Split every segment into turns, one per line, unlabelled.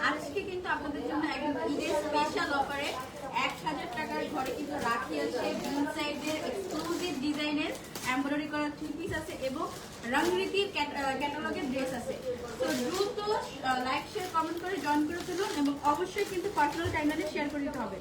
আজকে কিন্তু আপনাদের জন্য একদম ঈদের স্পেশাল অফারে 1000 টাকার ঘরে কিন্তু রাখি আছে, বিন সাইডের এক্সক্লুসিভ ডিজাইনের এমব্রয়ডারি করা থ্রি পিস আছে এবং রংরীতির ক্যাটালগের ড্রেস আছে। তো দ্রুত লাইক শেয়ার কমেন্ট করে জয়েন করে ফেলুন এবং অবশ্যই কিন্তু পার্সোনাল টাইমলাইনে শেয়ার করে দিতে হবে।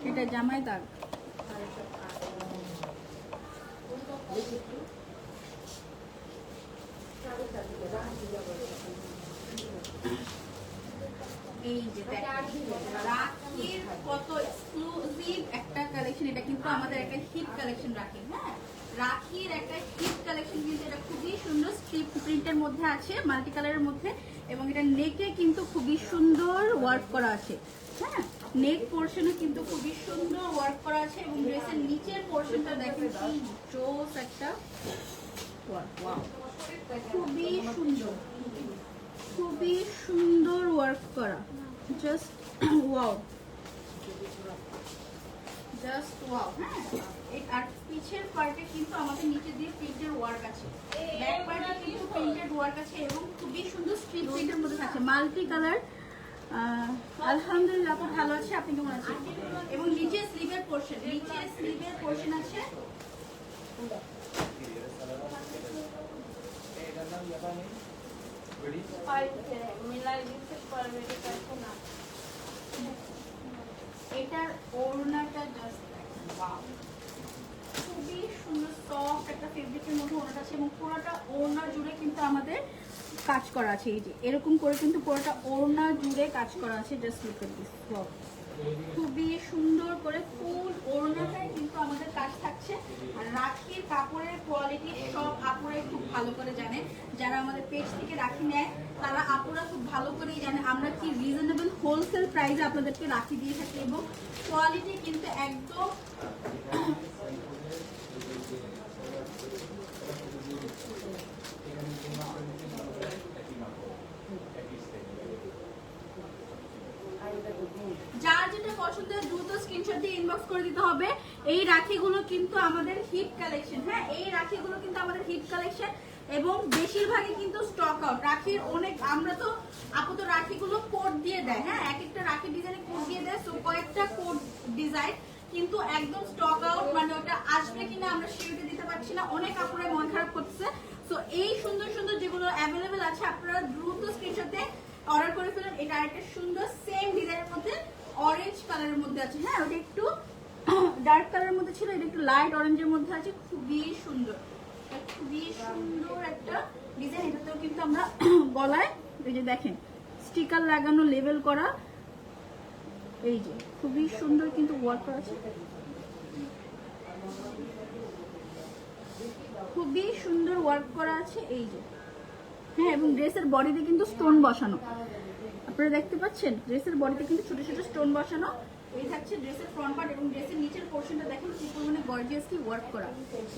এটা জামাই দাগ, এই যে রাখির কত এক্সক্লুসিভ একটা কালেকশন। এটা কিন্তু আমাদের একটা হিট কালেকশন রাখি, হ্যাঁ রাখির একটা হিট কালেকশন। কিন্তু এটা খুবই সুন্দর স্ট্রিপ প্রিন্টের মধ্যে আছে, মাল্টি কালারের মধ্যে, এবং এটা নেকে কিন্তু খুবই সুন্দর ওয়ার্ক করা আছে। হ্যাঁ নেক পোর্শনে কিন্তু খুবই সুন্দর ওয়ার্ক করা আছে এবং ড্রেসের নিচের পোর্শনটা দেখেন কি জোস একটা ওয়ার্ক। ওয়াও, খুবই সুন্দর, খুবই সুন্দর ওয়ার্ক করা, জাস্ট ওয়াও, জাস্ট ওয়াও। হ্যাঁ আর পিছের পার্টে কিন্তু আমাদের নিচে দিয়ে প্রিন্টের ওয়ার্ক আছে, ব্যাক পার্টে কিন্তু প্রিন্টেড ওয়ার্ক আছে এবং খুবই সুন্দর স্ট্রিপ প্রিন্টের মধ্যে আছে, মাল্টি কালার। আলহামদুলিল্লাহ খুব ভালো আছে, আপনি কেমন আছেন? এবং নিচে স্লিভের পোর্শন, নিচে স্লিভের পোর্শন আছে। এটার ওড়নাটা জাস্ট ওয়াও, খুবই সুন্দর সফট একটা ফেব্রিকের মধ্যে ওড়নাটা আছে এবং পুরোটা ওড়না জুড়ে কিন্তু আমাদের কাজ করা আছে। এই যে এরকম করে কিন্তু পুরোটা ওড়না জুড়ে কাজ করা আছে। জাস্ট লুক এট দিস, খুবই সুন্দর করে ফুল ওড়নাটাই কিন্তু আমাদের কাজ থাকছে। আর রাখির কাপড়ের কোয়ালিটি সব আপুরাই খুব ভালো করে জানে, যারা আমাদের পেজ থেকে রাখি নেয় তারা আপুরা খুব ভালো করেই জানে আমরা কি রিজনেবল হোলসেল প্রাইসে আপনাদেরকে রাখি দিয়ে থাকি এবং কোয়ালিটি কিন্তু একদম যার যেটা পছন্দ দ্রুত স্ক্রিনশট দিয়ে ইনবক্স করে দিতে হবে। এই রাখিগুলো কিন্তু আমাদের হিট কালেকশন, হ্যাঁ এই রাখিগুলো কিন্তু আমাদের হিট কালেকশন এবং বেশিরভাগই কিন্তু স্টক আউট। রাখির অনেক, আমরা তো আপাতত রাখিগুলো কোড দিয়ে দেয়, হ্যাঁ এক একটা রাখি ডিজাইনে কোড দিয়ে দেয়, সো কয়েকটা কোড ডিজাইন কিন্তু একদম স্টক আউট, মানে ওটা আসবে কিনা আমরা শিওরিটি দিতে পারছি না, অনেক আপনারা মন খারাপ করছে। সো এই সুন্দর সুন্দর যেগুলো অ্যাভেলেবেল আছে আপনারা দ্রুত স্ক্রিনশটে অর্ডার করে ফেলুন। এটা আরেকটা সুন্দর সেম ডিজাইনের মধ্যে অরেঞ্জ কালারের মধ্যে আছে, হ্যাঁ ওটা একটু ডার্ক কালারের মধ্যে ছিল, এটা একটু লাইট অরেঞ্জের মধ্যে আছে, খুবই সুন্দর, খুবই সুন্দর একটা ডিজাইন। এটাতেও কিন্তু আমরা গলায় এই যে দেখেন স্টিকার লাগানো, লেবেল করা, এই যে খুবই সুন্দর কিন্তু ওয়ার্ক করা আছে, খুবই সুন্দর ওয়ার্ক করা আছে। এই যে হ্যাঁ এবং ড্রেসের বডিতে কিন্তু স্টোন বসানো, আপনারা দেখতে পাচ্ছেন ড্রেসের বডিতে কিন্তু ছোট ছোট স্টোন বসানো। এই থাকছে ড্রেসের ফ্রন্ট পার্ট এবং ড্রেসের নিচের পোর্শনটা দেখেন কি পরিমাণে গর্জিয়াসলি ওয়ার্ক করা।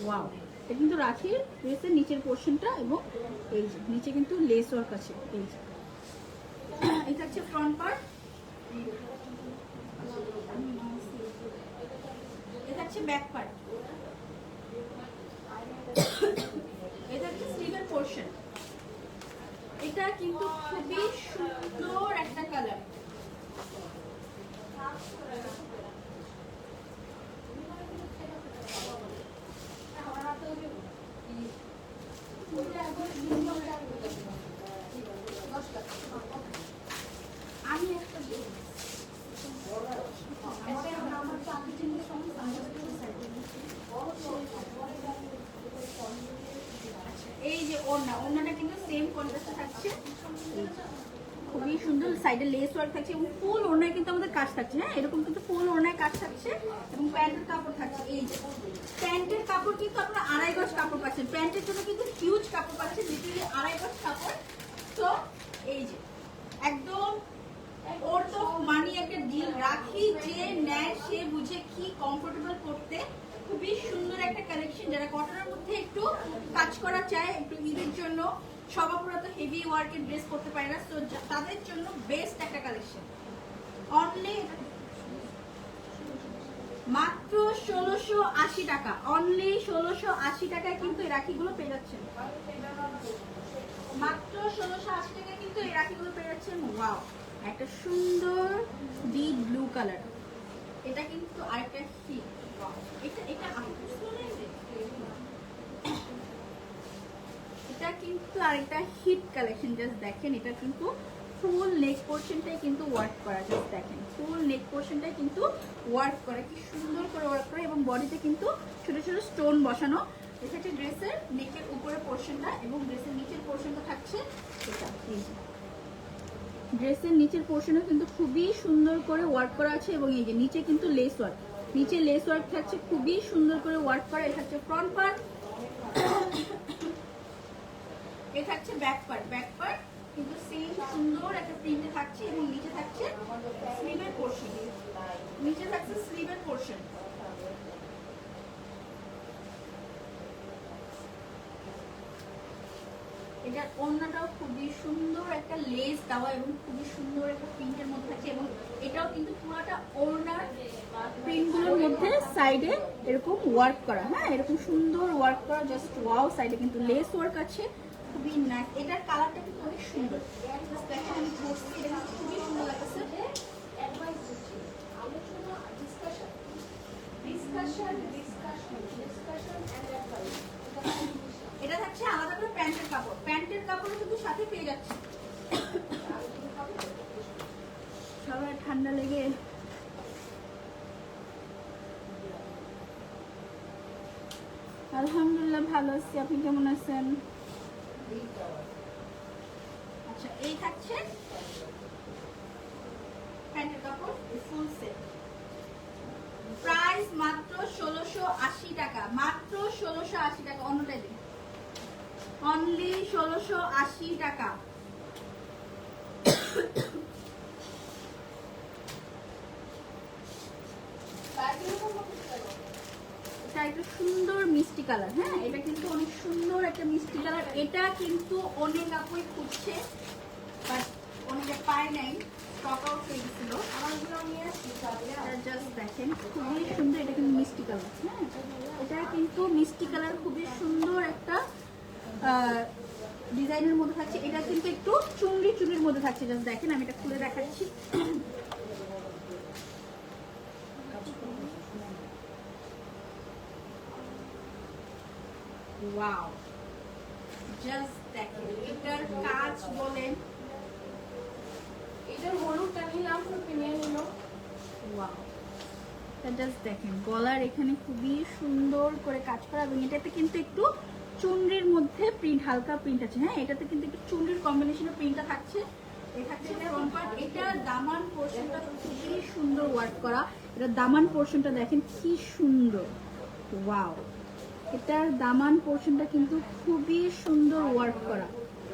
ওয়াও, এটা কিন্তু রাখির ড্রেসের নিচের পোর্শনটা এবং এই যে নিচে কিন্তু লেস ওয়ার্ক আছে। এই যে এই থাকছে ফ্রন্ট পার্ট, এই থাকছে ব্যাক পার্ট, এই থাকছে স্লিভের পোর্শন। এটা কিন্তু খুবই সুন্দর একটা কালার, আমি একটা এই যে ওড়নাটা কিন্তু সেম কন্ট্রাস্টে থাকছে, খুবই সুন্দর, সাইডে লেস ওয়ার্ক থাকছে এবং ফুল ওড়নায় কিন্তু আমাদের কাজ থাকছে, হ্যাঁ এরকম কিন্তু ফুল ওড়নায় কাজ থাকছে এবং প্যান্টের কাপড় থাকছে। এই যে প্যান্টের কাপড় কিন্তু আপনারা 2.5 গজ কাপড় পাচ্ছেন, প্যান্টের জন্য কিন্তু হিউজ কাপড় পাচ্ছেন, লিটারালি 2.5 গজ কাপড়। তো এই যে একদম ওর তো মানি একটা ডিল, রাখি যে নেয় সে যারা কটনের মধ্যে একটু কাজ করা চায়, একটু ঈদের জন্য সবাপুরা তো হেভি ওয়ার্কের ড্রেস করতে পারে না, তো তাদের জন্য বেস্ট একটা কালেকশন। অনলি মাত্র 1680 টাকা, অনলি 1680 টাকায় কিন্তু এই রাখিগুলো পেয়ে যাচ্ছেন। মাত্র 1680 টাকায় কিন্তু এই রাখিগুলো পেয়ে যাচ্ছেন। ওয়াও, একটা সুন্দর ডিপ ব্লু কালার, এটা কিন্তু আরেকটা হিট। এটা এটা এটা কিন্তু আরেকটা হিট কালেকশন। জাস্ট দেখেন, এটা কিন্তু ফুল নেক পোর্শনটাই কিন্তু ওয়ার্ক করা। জাস্ট দেখেন, ফুল নেক পোর্শনটাই কিন্তু ওয়ার্ক করে, কি সুন্দর করে ওয়ার্ক করে, এবং বডিতে কিন্তু ছোট ছোট স্টোন বসানো। এটা হচ্ছে ড্রেসের নেকের উপরের পোর্শনটা, এবং ড্রেসের নিচের পোর্শনটা থাকছে এটা। ড্রেসের নিচের পোর্শনও কিন্তু খুবই সুন্দর করে ওয়ার্ক করা আছে, এবং এই যে নিচে কিন্তু লেস ওয়ার্ক, নিচে লেস ওয়ার্ক থাকছে, খুবই সুন্দর করে ওয়ার্ক করা। এটা হচ্ছে ফ্রন্ট পার্ট, এটা থাকছে ব্যাক পার্ট। ব্যাক পার্ট কিন্তু সেম সুন্দর একটা প্রিন্টে থাকছে, এবং নিচে থাকছে স্লিভের পোর্শন, নিচে থাকছে স্লিভের পোর্শন। এটার ওড়নাটাও খুবই সুন্দর একটা লেস দেওয়া, এবং খুবই সুন্দর একটা প্রিন্টের মধ্যে আছে, এবং এটাও কিন্তু পুরোটা ওড়নার প্রিন্টগুলোর মধ্যে সাইডে এরকম ওয়ার্ক করা। হ্যাঁ, এরকম সুন্দর ওয়ার্ক করা, জাস্ট ওয়াও। সাইডে কিন্তু লেস ওয়ার্ক আছে, খুবই নাইস। এটার কালারটা কিন্তু অনেক সুন্দর, দেখেন আমি ধরছি, এটা খুবই সুন্দর লাগছে। এটা থাকছে আলাদা করে প্যান্টের কাপড়, প্যান্টের কাপড়ও কিন্তু সাথে পেয়ে যাচ্ছে। সবাই ঠান্ডা লেগে আলহামদুলিল্লাহ ভালো আছি, আপনি কেমন আছেন? আচ্ছা, এই থাকছে প্যান্টের কাপড় ফুল সেট, প্রাইস মাত্র 1680 টাকা, মাত্র 1680 টাকা। অন্যটাই দিন, অনলি 1680 টাকা। এটা একটা সুন্দর মিষ্টি কালার। হ্যাঁ, এটা কিন্তু অনেক সুন্দর একটা মিষ্টি কালার। এটা কিন্তু অনেক আপুই খুঁজছে, বাট অনেকে পায় নাই, স্টক আউট হয়ে গেছিল। জাস্ট দেখেন, খুবই সুন্দর। এটা কিন্তু মিষ্টি কালার। হ্যাঁ, এটা কিন্তু মিষ্টি কালার, খুবই সুন্দর একটা ডিজাইনের মধ্যে থাকছে। এটা কিন্তু একটু চুনরি চুনির মধ্যে থাকছে। জাস্ট দেখেন, আমি এটা খুলে দেখাচ্ছি। ওয়াও, জাস্ট দেখেন, এটার কাজ বলেন, এটার হলুদটা নিলাম, কিনে নিল। ওয়াও, জাস্ট দেখেন, গলার এখানে খুবই সুন্দর করে কাজ করা, এবং এটাতে কিন্তু একটু চুনরির মধ্যে প্রিন্ট, হালকা প্রিন্ট আছে। হ্যাঁ, এটাতে কিন্তু একটু চুনরির কম্বিনেশনের প্রিন্টটা থাকছে। এটা দামান পোর্শনটা খুবই সুন্দর ওয়ার্ক করা। এটা দামান পোর্শনটা দেখেন কি সুন্দর। ওয়াও, এটার দামান পোর্শনটা কিন্তু খুবই সুন্দর ওয়ার্ক করা।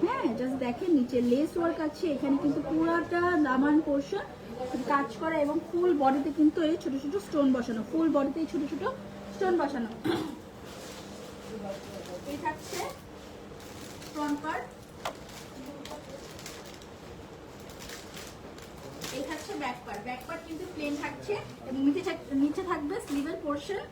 হ্যাঁ, জাস্ট দেখেন, নিচে লেস ওয়ার্ক আছে, এখানে কিন্তু পুরাটা দামান পোর্শন কাজ করা, এবং ফুল বডিতে কিন্তু এই ছোট ছোট স্টোন বসানো, ফুল বডিতে এই ছোট ছোট স্টোন বসানো। এই থাকছে ফ্রন্ট পার্ট, এই থাকছে ব্যাক পার্ট। ব্যাক পার্ট কিন্তু প্লেন থাকছে, এবং নিচে থাকবে স্লিভের পোর্শন।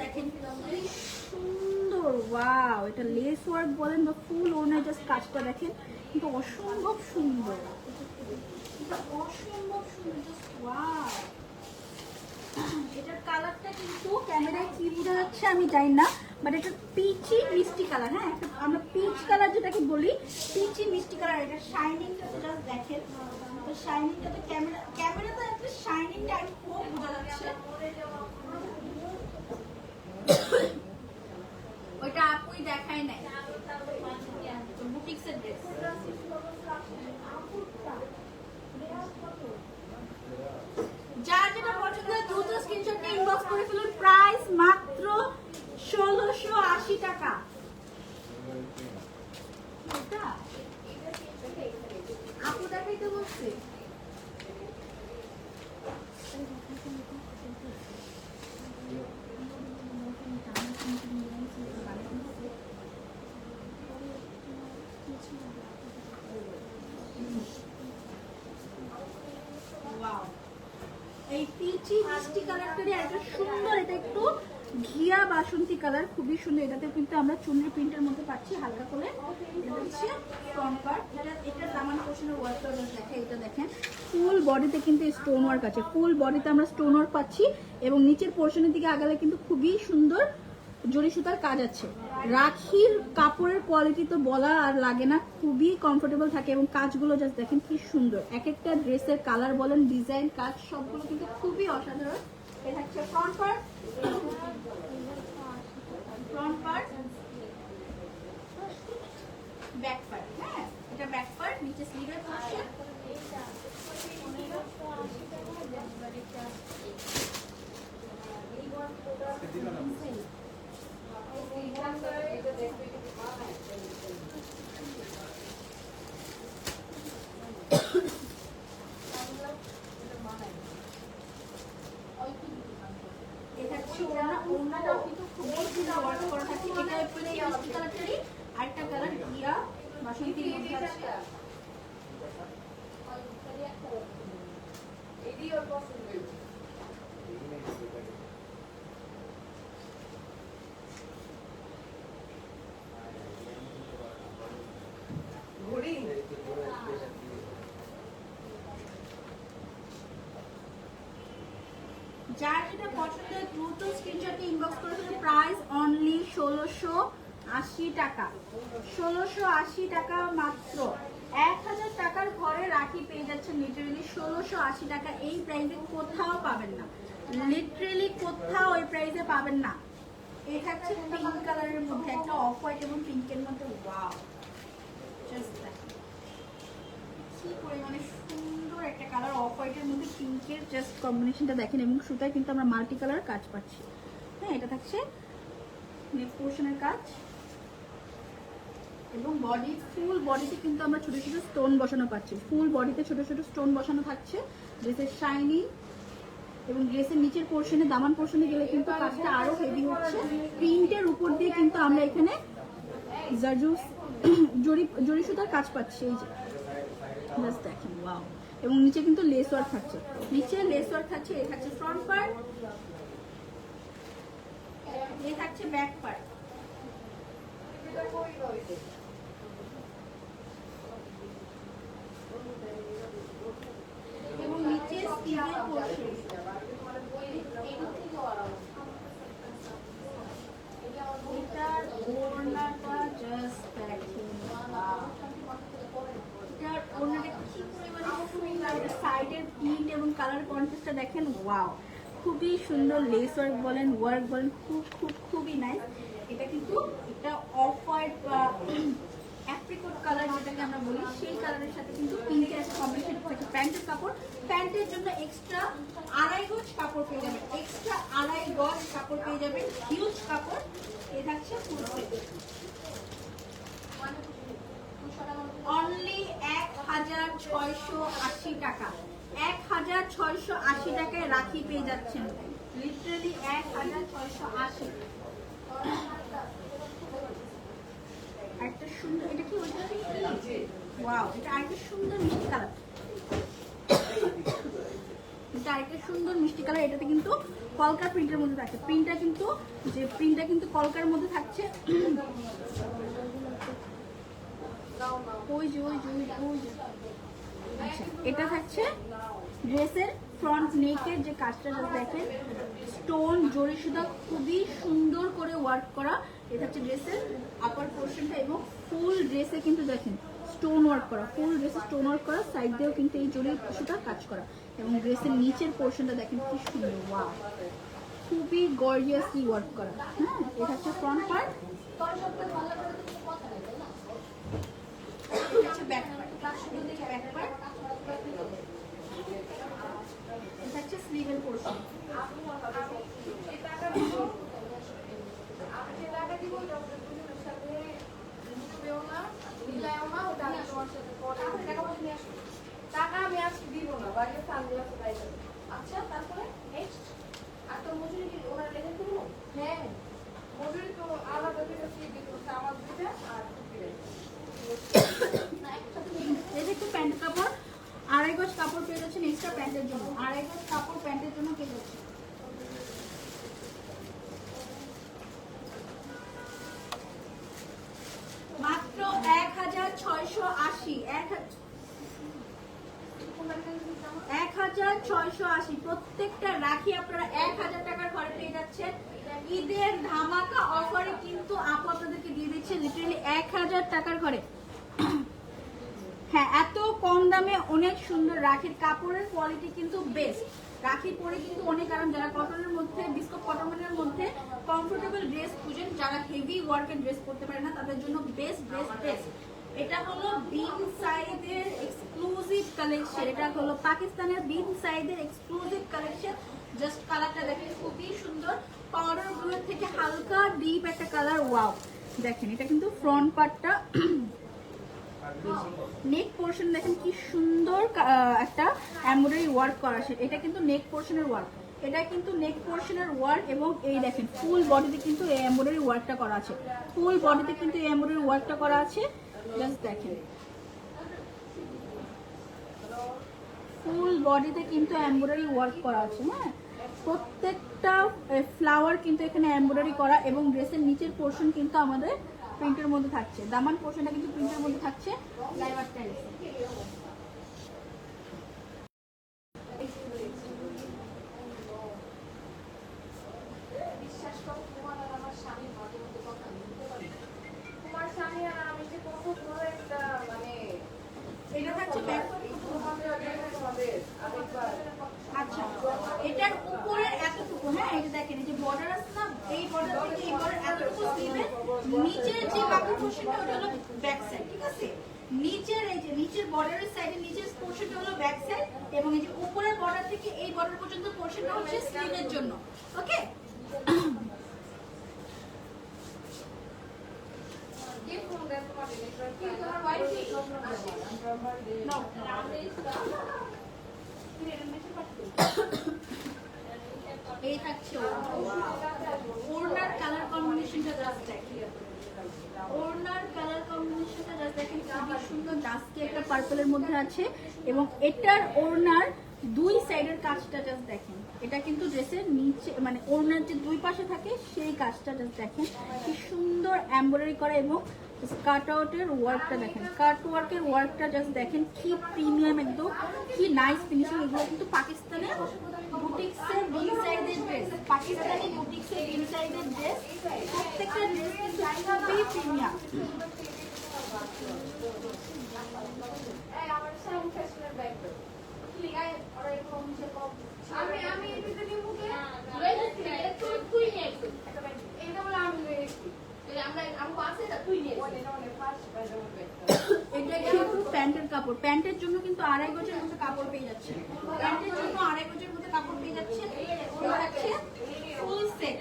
দেখেন কি সুন্দর। ওয়াও, এটা লেস ওয়ার্ক বলেন বা ফুল ওড়নায় জাস্ট কাজটা দেখেন, কিন্তু অসম্ভব সুন্দর, অসম্ভব সুন্দর। জাস্ট ওয়াও, এটার কালারটা কিন্তু ক্যামেরায় কি বোঝা যাচ্ছে আমি জানি না, বাট এটা পিচি মিষ্টি কালার। হ্যাঁ, আমরা পিচ কালার যেটাকে বলি, পিচি মিষ্টি কালার। এটা শাইনিংটা জাস্ট দেখেন, শাইনিংটাতে ক্যামেরাতে একটা শাইনিংটা খুব বোঝা যাচ্ছে। ওইটা আপুই দেখায় নাই, বুটিক্সের ড্রেস। যার যেটা পছন্দ দ্রুত স্ক্রিনশট নিয়ে ইনবক্স করে ফেলুন। প্রাইস মাত্র 1680 টাকা। আপু দেখাইতে বলছি। এই পিচি মিষ্টি কালারটারই একটা সুন্দর, এটা একটু ঘিয়া বাসন্তী কালার, খুবই সুন্দর। এটাতে কিন্তু আমরা চুনরি প্রিন্টের মধ্যে পাচ্ছি হালকা করে। এটা হচ্ছে ফ্রন্ট পার্ট, এটা দামান পোর্শনের ওয়ার্কটা দেখে, এটা দেখেন ফুল বডিতে কিন্তু স্টোন ওয়ার্ক আছে। ফুল বডিতে আমরা স্টোন ওয়ার্ক পাচ্ছি এবং নিচের পোর্শনের দিকে আগালে কিন্তু খুবই সুন্দর জরি সুতার কাজ আছে। রাখির কাপড়ের কোয়ালিটি তো বলা আর লাগে না, খুবই কমফোর্টেবল থাকে এবং কাজগুলো জাস্ট দেখেন কি সুন্দর। এক একটা ড্রেসের কালার বলেন, ডিজাইন, কাজ সবগুলো কিন্তু খুবই অসাধারণ। এটা হচ্ছে front part, front part, back part. হ্যাঁ, এটা ব্যাক পার্ট, নিচে স্লিভের পোরশন। আরেকটা কালার ঘিয়া বাসন্তী মধ্যে আছে। যার যেটা পছন্দ দ্রুত স্ক্রিনশটে ইনবক্স করে ফেলুন। প্রাইস অনলি 1680 টাকা। 1680 টাকা মাত্র। 1000 টাকার ঘরে রাখি পেয়ে যাচ্ছেন লিটারেলি 1680 টাকা। এই প্রাইসে কোথাও পাবেন না, লিটারেলি কোথাও এই প্রাইসে পাবেন না। এটা হচ্ছে পিঙ্ক কালারের মধ্যে, একটা অফ হোয়াইট এবং পিঙ্কের মধ্যে। ওয়াও, জাস্ট কি পরিমাণে সুন্দর একটা কালার, অফ হোয়াইটের মধ্যে পিঙ্কের জাস্ট কম্বিনেশনটা দেখেন। এবং সুতায় কিন্তু আমরা মাল্টি কালার কাজ পাচ্ছি। হ্যাঁ, এটা থাকছে নেক পোর্শনের কাজ এবং বডি, ফুল বডিতে কিন্তু আমরা ছোট ছোট স্টোন বসানো পাচ্ছি। ফুল বডিতে ছোট ছোট স্টোন বসানো থাকছে। ড্রেসের শাইনিং এবং ড্রেসের নিচের পোর্শনে, দামান পোর্শনে গেলে কিন্তু কাজটা আরো হেভি হচ্ছে। প্রিন্টের উপর দিয়ে কিন্তু আমরা এখানে জরি সুতার কাজ পাচ্ছি। এই যে জাস্ট দেখেন, ওয়াও। এবং নিচে কিন্তু লেস ওয়ার্ক থাকছে, নিচে লেস ওয়ার্ক থাকছে। এই থাকছে ফ্রন্ট পার্ট, এই থাকছে ব্যাক পার্ট। এবং নিচে স্লিভের পোরশন। এটার ওড়নাটা জাস্ট দেখেন, এটার ওড়নাটা কি পরিমাণে সুন্দর। সাইডের প্রিন্ট এবং কালার কন্ট্রাস্টটা দেখেন, ওয়াও, খুবই সুন্দর। লেস ওয়ার্ক বলেন, ওয়ার্ক বলেন, খুবই নাইস। এটা কিন্তু এটা অফ হোয়াইট বা অ্যাপ্রিকট কালার যেটাকে আমরা বলি, সেই কালারের সাথে কিন্তু পিঙ্কের একটা কম্বিনেশন থাকে। প্যান্টের কাপড়, প্যান্টের জন্য এক্সট্রা 2.5 গজ কাপড় পেয়ে যাবেন, এক্সট্রা 2.5 গজ কাপড় পেয়ে যাবেন, হিউজ কাপড়। এ থাকছে ফুল সেট, অনলি 1680 টাকা। 1680 টাকায় রাখি পেয়ে যাচ্ছেন, লিটারালি 1680। একটা সুন্দর, এটা কি ওয়াও, এটা আরেকটা সুন্দর মিষ্টি কালার, এটা আরেকটা সুন্দর মিষ্টি কালার। এটাতে কিন্তু কলকার প্রিন্টের মধ্যে থাকছে। প্রিন্টটা কিন্তু কলকার মধ্যে থাকছে। আচ্ছা, এটা থাকছে ড্রেসের ফ্রন্ট নেকের যে কাজটা দেখেন, স্টোন জরি সুতা খুবই সুন্দর করে ওয়ার্ক করা। এটা হচ্ছে ড্রেসের আপার পোর্শনটা এবং ফুল ড্রেসে কিন্তু দেখেন স্টোন ওয়ার্ক করা, ফুল ড্রেসে স্টোন ওয়ার্ক করা, সাইড দিয়েও কিন্তু এই জরি সুতা কাজ করা। এবং ড্রেসের নিচের পোর্শনটা দেখেন কি সুন্দর, ওয়াও, খুবই গর্জিয়াসলি ওয়ার্ক করা। হ্যাঁ, এটা হচ্ছে ফ্রন্ট পার্ট। হচ্ছে ব্যাক পার্ট, ব্যাক পার্ট। এটা হচ্ছে স্লিভের পোর্শন।
টাকা আমি আজকে দিব না, বাইরে সানগ্লাস পাই যাবে। আচ্ছা, তারপরে নেক্সট আর তো মজুরি কি ওরা লেগে দেবো? হ্যাঁ, মজুরি তো আলাদা করে ফি দিতে হচ্ছে, আমার দিতে আর
এই যে একটু প্যান্ট কাপড়, 2.5 গজ কাপড় পেয়ে যাচ্ছেন এক্সট্রা প্যান্টের জন্য, 2.5 গজ কাপড় প্যান্টের জন্য পেয়ে যাচ্ছে। মাত্র 1680, 1680। প্রত্যেকটা রাখি আপনারা 1000 টাকার ঘরে পেয়ে যাচ্ছেন। ঈদের ধামাকা অফারে কিন্তু আপু আপনাদেরকে দিয়ে দিচ্ছে লিটারালি 1000 টাকার ঘরে। হ্যাঁ, এত কম দামে অনেক সুন্দর রাখির কাপড়ের কোয়ালিটি কিন্তু বেস্ট। রাখি পরে কিন্তু অনেক আরাম, যারা কটনের মধ্যে, বিস্কুট কটনের মধ্যে কমফোর্টেবল ড্রেস খুঁজেন, যারা হেভি ওয়ার্কের ড্রেস পরতে পারে না, তাদের জন্য বেস্ট বেস্ট বেস্ট। এটা হলো বিন সাইদের এক্সক্লুসিভ কালেকশন, এটা হলো পাকিস্তানের বিন সাইদের এক্সক্লুসিভ কালেকশন। জাস্ট কালারটা দেখেন খুবই সুন্দর, পাউডার ব্লু থেকে হালকা ডিপ একটা কালার। ওয়াও, দেখেন এটা কিন্তু ফ্রন্ট পার্টটা, নেক পোর্শন দেখেন কি সুন্দর একটা এমব্রয়ডারি ওয়ার্ক করা আছে। এটা কিন্তু নেক পোর্শনের ওয়ার্ক, এটা কিন্তু নেক পোর্শনের ওয়ার্ক, এবং এই দেখেন ফুল বডিতে কিন্তু এই এমব্রয়ডারি ওয়ার্কটা করা আছে, ফুল বডিতে কিন্তু এই এমব্রয়ডারি ওয়ার্কটা করা আছে। জাস্ট দেখেন ফুল বডিতে কিন্তু এমব্রয়ডারি ওয়ার্ক করা আছে। হ্যাঁ, প্রত্যেকটা ফ্লাওয়ার কিন্তু এখানে এমব্রয়ডারি করা, এবং ড্রেসের নিচের পোর্শন কিন্তু আমাদের প্রিন্টের মধ্যে থাকছে, দামান পোর্শনটা কিন্তু প্রিন্টের মধ্যে থাকছে। লাইভার টাইলস
বিশ্বাস করো, তোমার আর আমার স্বামী মাঝে মধ্যে কথা বলতে পারি। তোমার স্বামী আর আমি যে কত বড় একটা মানে
এটা থাকছে ব্যাক। আচ্ছা, এটার উপরে এতটুকু, হ্যাঁ এই যে দেখেন এই যে বর্ডার আছে না, এই বর্ডার থেকে এই বর্ডার এতটুকু স্লিভের নিচের যে বাকি পোর্শনটা ওটা হলো ব্যাক সাইড, ঠিক আছে? নিচের এই যে নিচের বর্ডারের সাইডে নিচের পোর্শনটা হলো ব্যাক সাইড, এবং এই যে উপরের বর্ডার থেকে এই বর্ডার পর্যন্ত পোর্শনটা হচ্ছে স্লিভের জন্য। ওকে, এই থাকছে ওড়নার কালার কম্বিনেশনটা, জাস্ট দেখেন ওড়নার কালার কম্বিনেশনটা জাস্ট দেখেন খুবই সুন্দর, ডাস্কি একটা পার্পলের মধ্যে আছে, এবং এটার ওড়নার দুই সাইডের কাজটা জাস্ট দেখেন। এটা কিন্তু ড্রেসের নিচে মানে ওড়নার যে দুই পাশে থাকে সেই কাজটা জাস্ট দেখেন কি সুন্দর এমব্রয়ডারি করা, এবং কাট আউটের ওয়ার্কটা দেখেন, কাট ওয়ার্কের ওয়ার্কটা জাস্ট দেখেন কি প্রিমিয়াম, একদম কি নাইস ফিনিশিং। এগুলো কিন্তু পাকিস্তানের বুটিক্সের বিন সাইডের ড্রেস, পাকিস্তানি বুটিক্সের বিন সাইডের ড্রেস, প্রত্যেকটা ড্রেস কিন্তু খুবই প্রিমিয়াম।
আমার স্বামী ফ্যাশনের ব্যাগ আমি এদিকে নিয়ে মুখে তুই নিয়ে এটা বলে আমি
প্যান্টের কাপড়, প্যান্টের জন্য কিন্তু 2.5 গজের মধ্যে কাপড় পেয়ে যাচ্ছে, প্যান্টের জন্য 2.5 গজের মধ্যে কাপড় পেয়ে যাচ্ছে। ফুল সেট,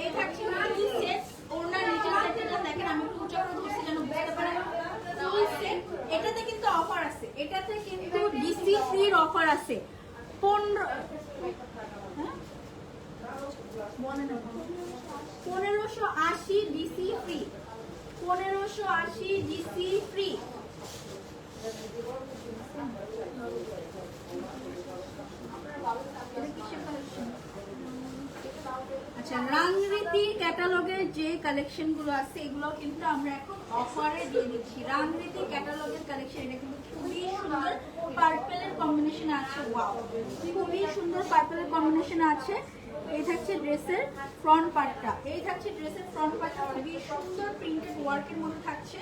এই থাকছে ফুল সেট। ওড়নার নিচের সেটটা দেখেন, আমি একটু উঁচা করে ধরছি যেন বুঝতে পারেন। ফুল সেট, এটাতে কিন্তু অফার আছে, এটাতে কিন্তু ডিসি ফ্রির অফার আছে 1580 ডিসি ফ্রি, 1580 ডিসি ফ্রি। আচ্ছা, রাংরীতি ক্যাটালগের যে কালেকশন গুলো আছে এগুলো কিন্তু আমরা এখন অফারে দিয়ে দিচ্ছি। রাংরীতি ক্যাটালগের কালেকশন, এটা কিন্তু খুবই সুন্দর পার্পেলের কম্বিনেশন আছে। ওয়াও, খুবই সুন্দর পার্পেলের কম্বিনেশন আছে। এই থাকছে ড্রেসের ফ্রন্ট পার্টটা, এই থাকছে ড্রেসের ফ্রন্ট পার্টটা খুবই সুন্দর প্রিন্টেড ওয়ার্কের মধ্যে থাকছে।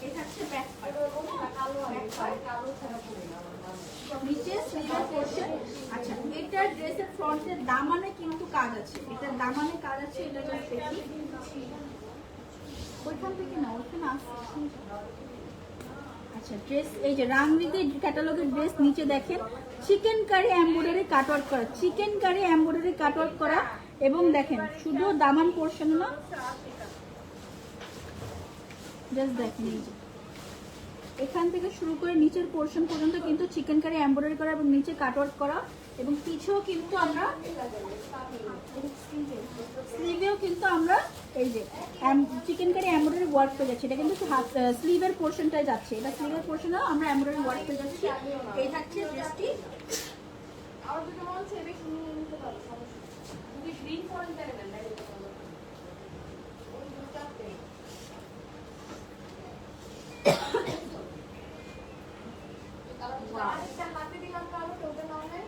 এই থাকছে ব্যাক পার্ট, নিচে স্লিভের পোরশন। আচ্ছা, এটার ড্রেসের ফ্রন্টের দামানে কিন্তু কাজ আছে, এটার দামানে কাজ আছে। এটা জাস্ট দেখি ওইখান থেকে না, ওইখানে আসছে। আচ্ছা ড্রেস, এই যে রাংরিতে ক্যাটালগের ড্রেস, নিচে দেখেন চিকেন কারি এমব্রয়ডারি কাটওয়ার্ক করা, চিকেন কারি এমব্রয়ডারি কাটওয়ার্ক করা, এবং দেখেন শুধু দামান পোর্শন না, জাস্ট দেখেন এই যে এখান থেকে শুরু করে নিচের পোর্শন পর্যন্ত কিন্তু চিকেন কারি এমব্রয়ডারি করা এবং নিচে কাটওয়ার্ক করা, এবং পিছেও কিন্তু আমরা স্লিভেও কিন্তু আমরা এই যে চিকেন কারি এমব্রয়ডারি ওয়ার্ক পেয়ে যাচ্ছি। এটা কিন্তু স্লিভের পোর্শনটাই যাচ্ছে, এটা স্লিভের পোর্শনেও আমরা এমব্রয়ডারি ওয়ার্ক পেয়ে যাচ্ছি। এই থাকছে ড্রেসটি।
আমার দুটো মন চাই বেশি নিয়ে নিতে পারো, সমস্যা যদি গ্রিন ফরেন দেয় না ওই দুটাতে হাতে দিলাম কারো ওটা নাও নাই।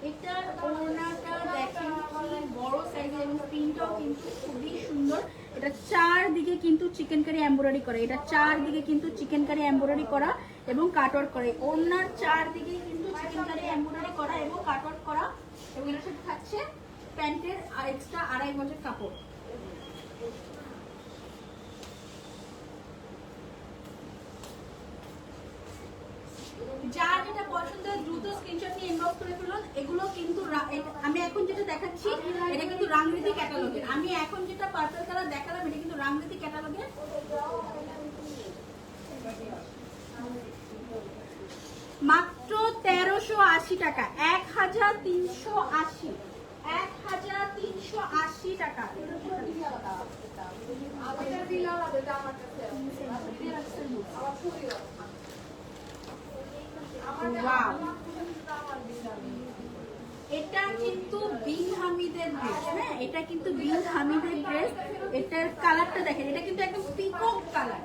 এটার ওড়নাটা দেখেন কি বড় সাইজের এবং প্রিন্টটাও কিন্তু খুবই সুন্দর। এটা চারদিকে কিন্তু চিকেন কারি এমব্রয়ডারি করা, এটা চারদিকে কিন্তু চিকেন কারি এমব্রয়ডারি করা এবং কাটওয়ার্ক করে। ওড়নার চারদিকে কিন্তু চিকেন কারি এমব্রয়ডারি করা এবং কাটওয়ার্ক করা, এবং এর সাথে থাকছে প্যান্টের এক্সট্রা 2.5 গজের কাপড়। যার যেটা পছন্দ দ্রুত স্ক্রিনশট নিয়ে ইনবক্স করে ফেলুন। এগুলো কিন্তু আমি এখন যেটা দেখাচ্ছি এটা কিন্তু রাংরিতি ক্যাটালগের, আমি এখন যেটা পার্পল কালার দেখালাম এটা কিন্তু রাংরিতি ক্যাটালগের। মাত্র 1380 টাকা, 1380, 1380 টাকা।
আমাদের বিল আলাদা, এটা আমার কাছে আমার ছবি
এটা কিন্তু বিন হামিদের ড্রেস, হ্যাঁ এটা কিন্তু বিন হামিদের ড্রেস। এটার কালারটা দেখেন, এটা কিন্তু একদম পিকক কালার।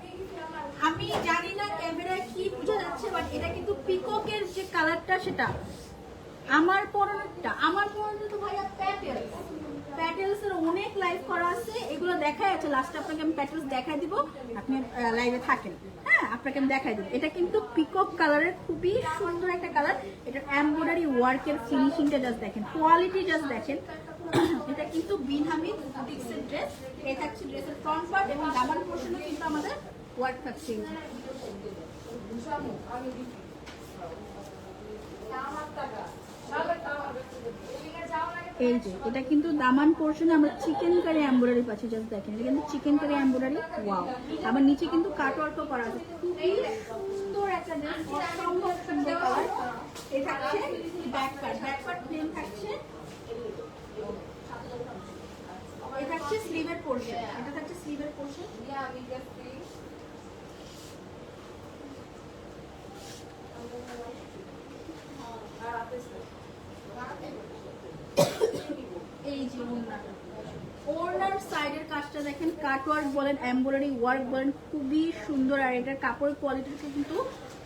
আমি জানি না ক্যামেরায় কি বোঝা যাচ্ছে, বাট এটা কিন্তু পিককের যে কালারটা সেটা। আমার পরনটা তো ভাইয়া প্যাটেলস এর অনেক লাইভ করা আছে, এগুলো দেখাই আছে। লাস্টে আপনাকে আমি প্যাটেলস দেখাই দিব, আপনি লাইভে থাকেন, হ্যাঁ আপনাকে আমি দেখাই দিব। এটা কিন্তু পিকক কালারের খুবই সুন্দর একটা কালার। এটা এমব্রয়ডারি ওয়ার্কের ফিনিশিংটা জাস্ট দেখেন, কোয়ালিটি জাস্ট দেখেন। এটা কিন্তু বিন হামিদ বুটিক্সের ড্রেস। এই থাকছে ড্রেসের ফ্রন্ট পার্ট এবং দামান পোর্শনও কিন্তু আমাদের ওয়ার্ক থাকছে। এই যে এটা কিন্তু দামান পোর্শনে আমরা চিকেন কারি এমব্রয়ডারি পাচ্ছি, জাস্ট দেখেন এটা কিন্তু চিকেন কারি এমব্রয়ডারি। ওয়াও, আবার নিচে কিন্তু কাটওয়ার্কও করা আছে, খুবই সুন্দর একটা ড্রেস, অসম্ভব সুন্দর কালার। এই থাকছে ব্যাক পার্ট প্লেন থাকছে। এই থাকছে স্লিভের পোর্শন, এটা থাকছে স্লিভের পোর্শন। এই যে ওড়নার সাইডের কাজটা দেখেন, কাটওয়ার্ক বলেন এমব্রয়ডারি ওয়ার্ক বলেন খুবই সুন্দর। আর এটার কাপড়ের কোয়ালিটিটা কিন্তু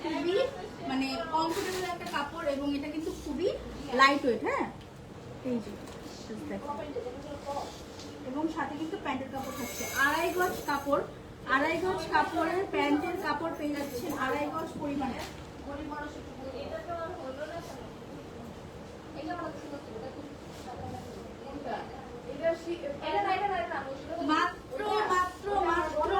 খুবই মানে কমফোর্টেবল একটা কাপড়, এবং এটা কিন্তু খুবই লাইট ওয়েট। হ্যাঁ এই যে এবং সাথে কিন্তু প্যান্টের কাপড় থাকছে 2.5 গজ কাপড়, 2.5 গজ কাপড়ের প্যান্টের কাপড় পেয়ে যাচ্ছেন 2.5 গজ পরিমাণে। মাত্র মাত্র মাত্র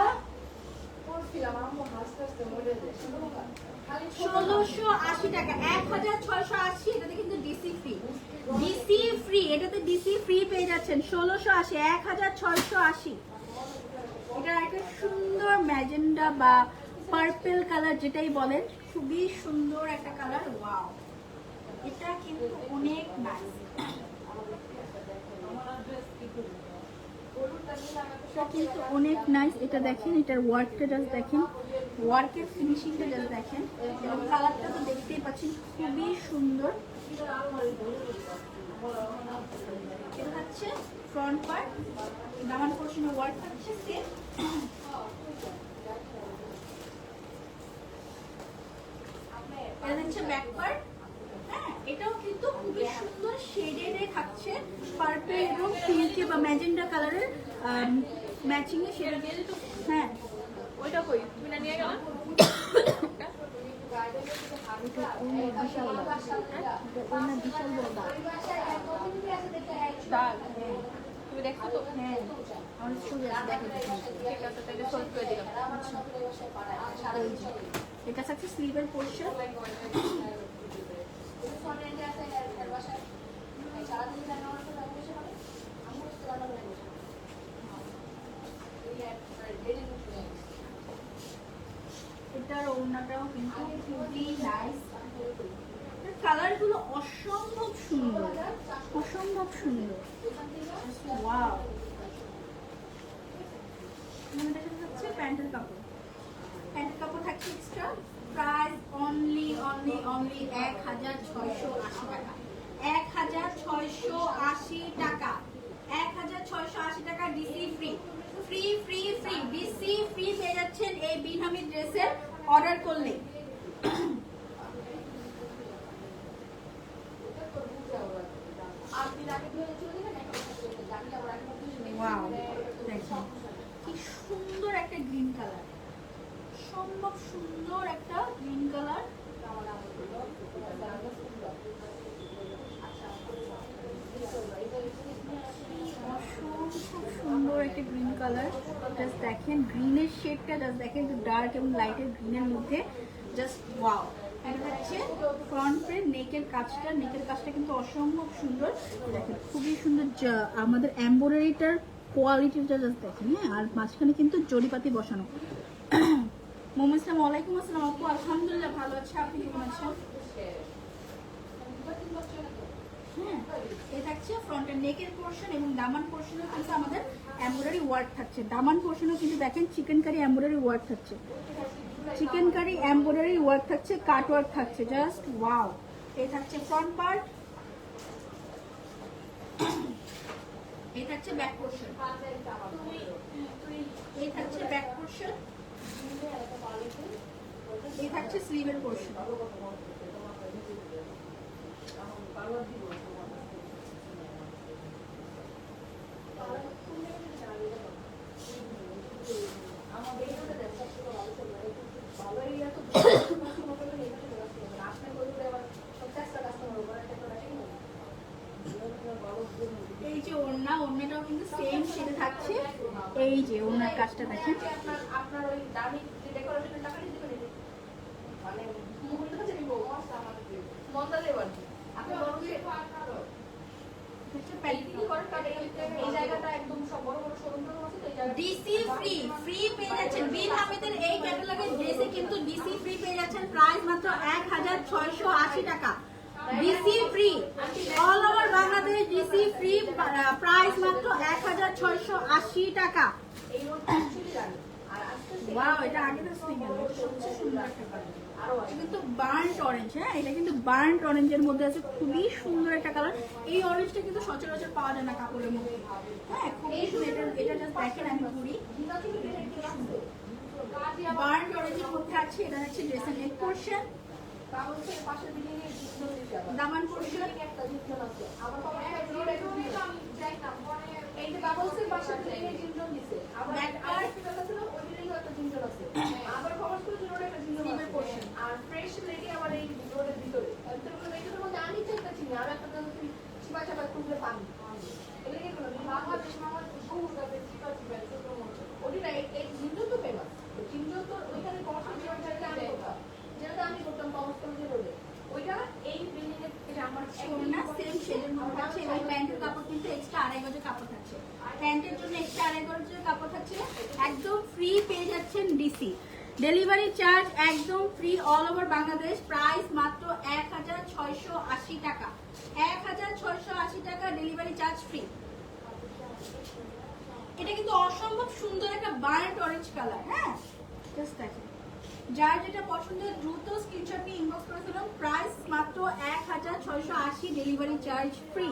1680 টাকা, 1680। এটাতে কিন্তু ডিসি ফ্রি, এটাতে ডিসি ফ্রি পেয়ে যাচ্ছেন 1680, 1680। এটা একটা সুন্দর ম্যাজেন্ডা বা পার্পল কালার যেটাই বলেন, খুবই সুন্দর একটা কালার। ওয়াও, এটা কিন্তু অনেক নাইস, এটা কিন্তু অনেক নাইস। এটা দেখেন, এটার ওয়ার্কটা জাস্ট দেখেন, ওয়ার্কের ফিনিশিংটা জাস্ট দেখেন, এবং কালারটা তো দেখতেই পাচ্ছেন খুবই সুন্দর। এটা হচ্ছে ফ্রন্ট পার্ট, দামান পোর্শনে ওয়ার্ক থাকছে সেম। এটা হচ্ছে ব্যাক পার্ট। হ্যাঁ এটাও কিন্তু খুবই সুন্দর শেডেড থাকছে, পার্পল এবং পিঙ্কে বা ম্যাজেন্ডা কালারের ম্যাচিং এ শেড। হ্যাঁ
ওইটা কই তুমি না নিয়ে গেলা?
বিশাল বড় দাগ।
তুমি দেখছো তো?
হ্যাঁ আমার ছবি আছে দেখো।
ঠিক আছে, তাহলে সোল্ড করে দিলাম।
এটা থাকছে স্লিভের পোর্শন। এটার ওড়নাটাও কিন্তু খুবই নাইস। কালার গুলো অসম্ভব সুন্দর, অসম্ভব সুন্দর। ওয়াও। এটার সাথে হচ্ছে প্যান্টের কাপড়। প্যান্টের কাপড় থাকছে এক্সট্রা। প্রাইস অনলি 1680 টাকা। 1680 টাকা। 1680 টাকা DC free. Free free free DC free পেয়ে যাচ্ছেন এই বিনহামি ড্রেসের অর্ডার করলে। ওয়াও, দেখুন কি সুন্দর একটা গ্রিন কালার, সম্ভব সুন্দর একটা গ্রিন কালার। খুব সুন্দর একটা গ্রিন কালার। জাস্ট দেখেন গ্রিনের শেডটা, জাস্ট দেখেন ডার্ক এবং লাইটের গ্রিনের মধ্যে, জাস্ট ওয়াও। এটা হচ্ছে ফ্রন্টের নেকের কাজটা, নেকের কাজটা কিন্তু অসম্ভব সুন্দর। দেখেন খুবই সুন্দর আমাদের এমব্রয়ডারিটার কোয়ালিটিটা জাস্ট দেখেন। হ্যাঁ, আর মাঝখানে কিন্তু জরিপাতি বসানো। মোহাম্মদ ইসলাম, ওয়ালাইকুম আসসালাম আপু, আলহামদুলিল্লাহ ভালো আছে, আপনি কেমন আছেন? হ্যাঁ, এটা থাকছে ফ্রন্টের নেকের পোর্শন এবং দামান পোর্শনে কিন্তু আমাদের এমব্রয়ডারি ওয়ার্ক থাকছে। দামান পোর্শনে কিন্তু দেখেন চিকেন কারি এমব্রয়ডারি ওয়ার্ক থাকছে, চিকেন কারি এমব্রয়ডারি ওয়ার্ক থাকছে, কাট ওয়ার্ক থাকছে, জাস্ট ওয়াও। এই থাকছে ফ্রন্ট পার্ট, এই থাকছে ব্যাক পোর্শন, এই থাকছে ব্যাক পোর্শন, এই থাকছে স্লিভের পোর্শন। এই যে ওড়না, ওড়নাটাও কিন্তু সেম শেডে থাকছে। এই যে ওড়নার কাজটা দেখেন,
আপনার ওই দামি ডেকোরেশনের টাকা দিতে পারি মানে মুখটা কাছে নিব মন্দা লেবার আপনি বড় যে এই জায়গাটা একদম সব বড় বড় শোরুম আছে তো এই জায়গাটা
ডিসি ফ্রি ফ্রি পেয়ে যাচ্ছেন। বিন হামিদের এই ক্যাটালগের ড্রেসে কিন্তু ডিসি ফ্রি পেয়ে যাচ্ছেন। প্রাইস মাত্র 1680 টাকা। DC free all over Bangladesh, DC free, price মাত্র 1680 টাকা।
এই রোডটা অ্যাকচুয়ালি জানি আর আজকে
ওয়াও, এটা আগে তো সিঙ্গেল, সবচেয়ে সুন্দর একটা কালার। এটা কিন্তু বার্ন্ট অরেঞ্জ। হ্যাঁ, এটা কিন্তু বার্ন্ট অরেঞ্জের মধ্যে আছে, খুবই সুন্দর একটা কালার। এই অরেঞ্জটা কিন্তু সচরাচর পাওয়া যায় না কাপড়ের মধ্যে। হ্যাঁ, খুবই সুন্দর। এটা জাস্ট দেখেন, আমি ঘুরি, বার্ন্ট অরেঞ্জের মধ্যে আছে। এটা হচ্ছে ড্রেসের নেক পোর্শন,
বাবলসের পাশের বিল্ডিং এর জিনিস দিতে হবে
দামান পোর্শন,
একটা জিনিস আছে আমার বাবা যাইতাম এই যে বাবলসের পাশের বিল্ডিং এর জিনিস দিছে আবার
ব্যাক
আর
পার্ট,
হসপিটাল আছে না ওই বিল্ডিং এর একটা জিনিস আছে আবার খবর করে রোডে একটা জিনিস আছে আর ফ্রেশ লেডি আবার এই রোডের ভিতরে ভিতরে এইটার মধ্যে আমি চাইতে চিনি আর একটা তুমি চিপা চাপা খুঁজে পাবি এগুলো কি বলো বাংলাদেশ বহু কাছে চিপা চিপা ছোট মোটো ওটা এই জিনিস তো ফেমাস জিনিস তো ওইখানে কমার্শিয়াল জায়গাটা আমি কোথাও যেটা আমি করতাম কমার্শিয়াল রোডে ওইটা এই বিল্ডিং এর এটা আমার
ওড়না সেম শেডের মধ্যে থাকছে এবং প্যান্টের কাপড় কিন্তু এক্সট্রা 2.5 গজের কাপড় থাকছে। প্যান্টের জন্য এক্সট্রা 2.5 গজের কাপড় থাকছে। একদম ফ্রি পেয়ে যাচ্ছেন ডিসি। ডেলিভারি চার্জ একদম free all over Bangladesh. Price মাত্র 1680 টাকা। 1680 টাকা, ডেলিভারি চার্জ ফ্রি। এটা কিন্তু অসম্ভব সুন্দর একটা বার্ন্ট অরেঞ্জ কালার। হ্যাঁ, জাস্ট দেখেন, যার যেটা পছন্দ দ্রুত স্ক্রিনশট নিয়ে ইনবক্স করে দিলাম। প্রাইস মাত্র 1680, ডেলিভারি চার্জ ফ্রি।